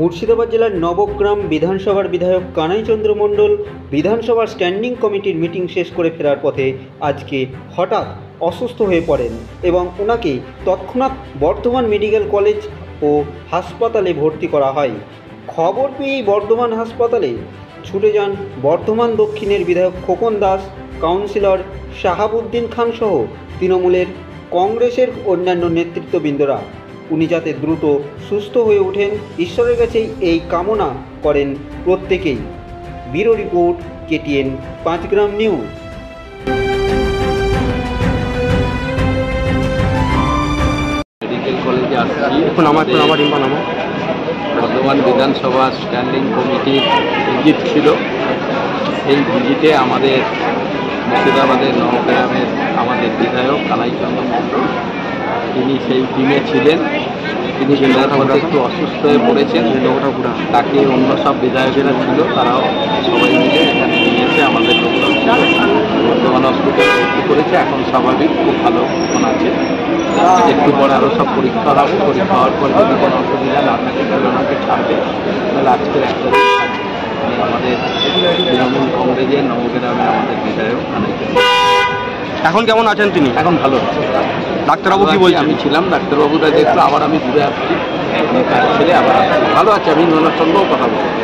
মুর্শিদাবাদ জেলার নবগ্রাম বিধানসভার বিধায়ক কানাই চন্দ্র মণ্ডল বিধানসভার স্ট্যান্ডিং কমিটির মিটিং শেষ করে ফেরার পথে আজকে হঠাৎ অসুস্থ হয়ে পড়েন এবং ওনাকে তৎক্ষণাৎ বর্ধমান মেডিকেল কলেজ ও হাসপাতালে ভর্তি করা হয়। খবর পেয়েই বর্ধমান হাসপাতালে ছুটে যান বর্ধমান দক্ষিণের বিধায়ক খোকন দাস, কাউন্সিলর শাহাবুদ্দিন খান সহ তৃণমূলের, কংগ্রেসের অন্যান্য নেতৃত্ববৃন্দরা। উনি যাতে দ্রুত সুস্থ হয়ে ওঠেন ঈশ্বরের কাছেই এই কামনা করেন প্রত্যেকেই। ব্যুরো রিপোর্ট, KTN 5 গ্রাম নিউজ। মেডিকেল কলেজে আসছি। বর্ধমান বিধানসভা স্ট্যান্ডিং কমিটির ভিজিট ছিল। সেই ভিজিটে আমাদের মুর্শিদাবাদের নবগ্রামের আমাদের বিধায়ক কানাই চন্দ্র মণ্ডল তিনি সেই টিমে ছিলেন। তিনি জেলার মধ্যে একটু অসুস্থ হয়ে পড়েছেন। তাকে অন্য সব বিধায়কেরা ছিল, তারাও সবাই মিলে এখানে নিয়ে এসে আমাদের বর্ধমান হসপিটালে ভর্তি করেছে। এখন স্বাভাবিক, খুব ভালো এখন আছে। একটু পরে আরও সব পরীক্ষা হবে। পরীক্ষা হওয়ার পর যদি কোনো অসুবিধা না থাকে তাহলে ওনাকে ছাড়বে। তাহলে আজকের একটা আমাদের তৃণমূল কংগ্রেসের নবগ্রামে আমাদের বিধায়ক কানাই চন্দ্র। এখন কেমন আছেন তিনি? এখন ভালো আছে। ডাক্তারবাবু কি বলছে? আমি ছিলাম, ডাক্তারবাবুরা দেখলো, আবার আমি ঘুরে আসছি, কাজ ছেড়ে আবার আসছি। ভালো আছে, আমি ওনার সঙ্গেও কথা বলছি।